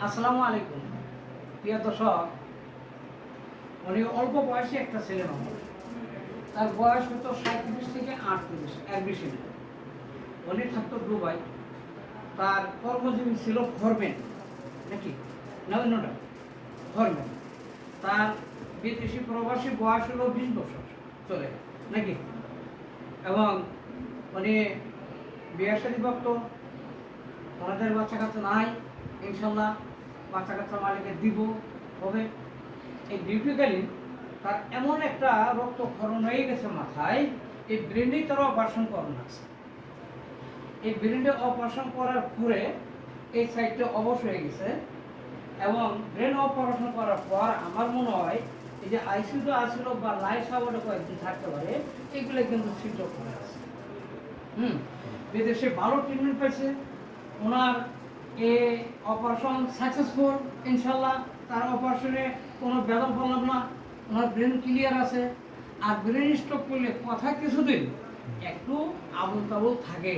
আসসালামু আলাইকুম প্রিয় দর্শক। উনি অল্প বয়সী একটা ছেলে মানুষ, তার বয়স হতো 37 থেকে 38 এর বেশি না। উনি থাকতো দুবাই, তার কর্মজীবী ছিল ফরম্যান, নাকি না অন্যটা ফরম্যান। তার বিদেশি প্রবাসী বয়স হলো 20 বছর চলে, নাকি। এবং উনি বিয়ে শাদী প্রাপ্ত, ওনাদের বাচ্চা কাচ্চা নাই, ইনশাল্লাহ বাচ্চা কাচ্চা মালিকের দিব হবে। এই ডিউটিকালীন তার এমন একটা রক্তক্ষরণ হয়ে গেছে মাথায়, এই ব্রেনেই তারা অপারেশন করানো আছে। এই ব্রেনে অপারেশন করার পরে এই সাইডটা অবশ হয়ে গেছে, এবং ব্রেন অপারেশন করার পর আমার মনে হয় এই যে আইসিইউতে আসছিল বা লাইফ সাপোর্টে কয়েকদিন থাকতে পারে, এগুলো কিন্তু সিদ্ধ করে আছে। বিদেশে ভালো ট্রিটমেন্ট পাইছে, ওনার এ অপারেশন সাকসেসফুল ইনশাল্লাহ। তার অপারেশনে কোনো বেদনা পড়লাম না, ওনার ব্রেন ক্লিয়ার আছে। আর ব্রেন স্ট্রোক করলে কথা কিছুদিন একটু আবুল তাবুল থাকে,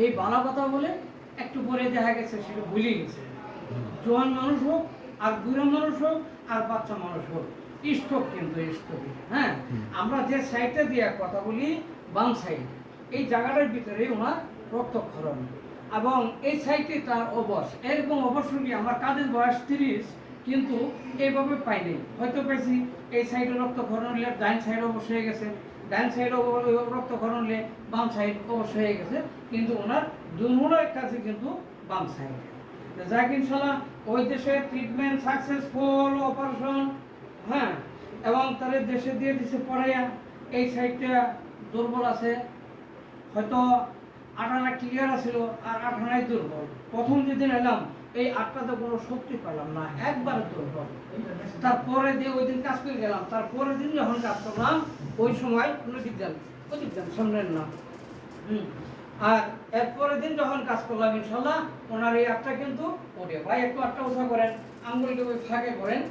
এই ভালো কথা বলে একটু পরে দেখা গেছে সেটা ভুলে গেছে। জোয়ান মানুষ হোক আর বুড়ো মানুষ হোক আর বাচ্চা মানুষ হোক, স্ট্রোক কিন্তু স্ট্রোকই। হ্যাঁ, আমরা যে সাইডটা দিয়ে কথা বলি বাম সাইড, এই জায়গাটার ভিতরে ওনার রক্তক্ষরণ, এবং এই সাইডে তার অবশ। এরকম অবশ্যই আমার কাজের বয়স 30, কিন্তু এইভাবে পাইনি। হয়তো পেয়েছি এই সাইডে রক্তক্ষরণ হলে ডাইন সাইড অবশ হয়ে গেছে, ডাইন সাইড রক্তক্ষরণ হলে বাম সাইড অবশ হয়ে গেছে, কিন্তু ওনার দুর্মূলের কাছে কিন্তু বাম সাইড। যাক ইনশাল্লাহ ওই দেশে ট্রিটমেন্ট সাকসেসফুল, অপারেশন, হ্যাঁ, এবং তাদের দেশে দিয়ে দিছে পড়াইয়া। এই সাইডটা দুর্বল আছে, হয়তো আটানা ক্লিয়ার আছিল আর আটানাই দুর্বল। প্রথম যেদিন এলাম এই আটটাতে কোনো শক্তি পেলাম না, একবারে দুর্বল। তারপরে দিয়ে ওই দিন কাজ করে গেলাম, তারপরের দিন যখন কাজ করলাম ওই সময় দিকদান সামনের না। আর এরপরের দিন যখন কাজ করলাম ইনশাল্লাহ ওনার এই আটটা কিন্তু ওরে ভাই একটু আটটা উঠা করেন, আঙ্গুলকে ওই ফাঁকে করেন,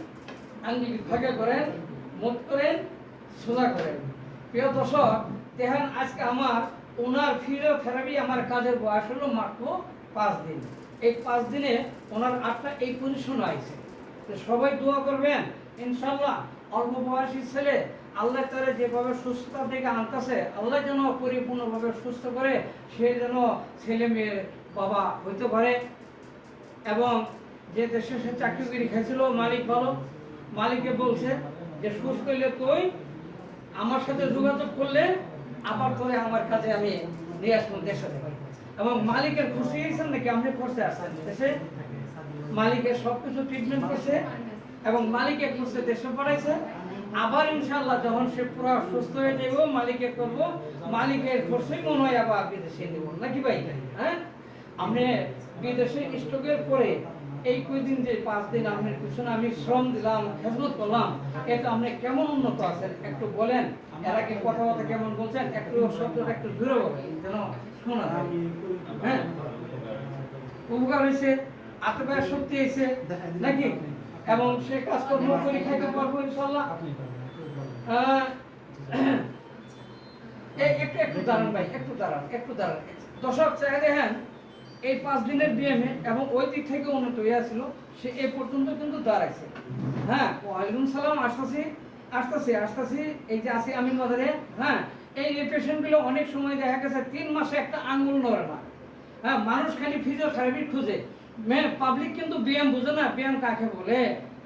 আঙ্গুলকে ফাঁকে করেন, মুখ করেন, সোজা করেন। প্রিয় দর্শক দেখেন, আজকে আমার ওনার ফিজিওথেরাপি আমার কাজের বয়স হলো মাত্র 5 দিন। এই 5 দিনে ওনার আটটা এই পজিশন আছে। তো সবাই দোয়া করবেন ইনশাল্লাহ। অল্প বয়সী ছেলে, আল্লাহ তারা যেভাবে সুস্থতা থেকে আনতেছে, আল্লাহ যেন পরিপূর্ণভাবে সুস্থ করে সে যেন ছেলে মেয়ের বাবা হইতে পারে। এবং যে দেশে সে চাকরি খেয়েছিল, মালিক ভালো, মালিককে বলছে যে সুস্থ হইলে তুই আমার সাথে যোগাযোগ করলে আবার করে আমার কাছে আমি নিয়ে আসবো দেশে থেকে। এবং মালিকের খুশি হয়েছেন নাকি আপনি করছে আসছেন দেশে, মালিকের সবকিছু ট্রিটমেন্ট করছে এবং মালিকের খুশি দেশে পড়াইছে। আবার ইনশাল্লাহ যখন সে পুরো সুস্থ হয়ে যাবো মালিকের করবো, মালিকের খুশি মনে হয় আবার বিদেশে দেবো, নাকি ভাই? হ্যাঁ, আপনি বিদেশে স্ট্রোকের পরে এই কয়দিন যে 5 দিন আপনার পিছনে আমি শ্রম দিলাম, খেজমত করলাম, এটা আপনি কেমন উন্নত আছেন একটু বলেন। এর আগে কথাবার্তা কেমন বলছেন, একটু শব্দটা একটু জোরে বলেন যেন শোনা যায়। হ্যাঁ, উপকার হয়েছে, আত্মবায় শক্তি হয়েছে নাকি, এবং সে কাজকর্ম করে খাইতে পারবো ইনশাল্লাহ। একটু একটু দাঁড়ান ভাই, একটু দাঁড়ান। দর্শক চাই দেখেন, এই 5 দিনের বিএমএ এবং ওই দিক থেকে উন্নত হয়ে আসছিল, সে এ পর্যন্ত কিন্তু দাঁড়াইছে। হ্যাঁ, ওয়ালাইকুম সালাম, আসতেছি এই যে আছি আমি মাদারে। হ্যাঁ, এই পেশেন্টগুলো অনেক সময় দেখা গেছে 3 মাসে একটা আঙ্গুল নড়ে না। হ্যাঁ, মানুষ খালি ফিজিওথেরাপি খুঁজে, পাবলিক কিন্তু ব্যায়াম বুঝে না, ব্যায়াম কাকে বলে,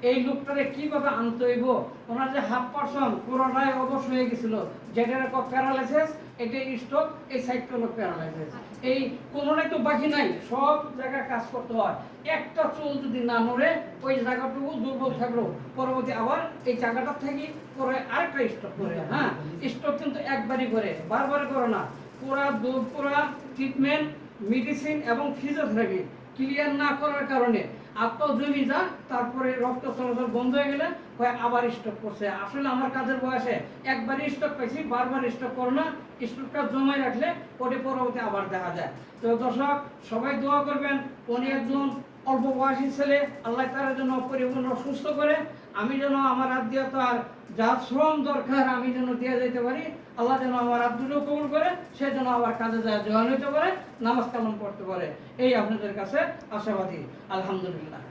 এই লোকটারে কিভাবে আনতে হইব। ওনার যে 1/2% পুরোটাই অবশ হয়ে গেছিল, যেটার প্যারালাইসিস, এটা স্ট্রোক, এই সাইডটা হলো প্যারালাইসিস। এই কোনোটাই তো বাকি নাই, সব জায়গায় কাজ করতে হয়। একটা চুল যদি না নড়ে ওই জায়গাটুকু দুর্বল থাকলো, পরবর্তী আবার এই জায়গাটা থেকে পরে আরেকটা স্ট্রোক করে। হ্যাঁ, স্ট্রোক কিন্তু একবারই করে, বারবার করে না। পুরা ট্রিটমেন্ট, মেডিসিন এবং ফিজিওথেরাপি ক্লিয়ার না করার কারণে আত্মা জমি যা, তারপরে রক্ত চলাচল বন্ধ হয়ে গেলে আবার স্ট্রোক করছে। আসলে আমার কাজের বয়সে একবারই স্ট্রোক পাইছি, বারবার স্ট্রোক করো না, স্ট্রোকটা জমাই রাখলে পরে পরবর্তী আবার দেখা যায়। তো দর্শক সবাই দোয়া করবেন, উনি একজন অল্প বয়সী ছেলে, আল্লাহ তার জন্য পরিপূর্ণ সুস্থ করে আমি যেন আমার আত্মীয়তার যা শ্রম দরকার আমি যেন দিয়ে যেতে পারি। আল্লাহ যেন আমার আব্দুলও কবুল করে, সে যেন আবার কাজে যায় জয়েন হতে পারে, নামাজ কালাম পড়তে পারে, এই আপনাদের কাছে আশাবাদী। আলহামদুলিল্লাহ।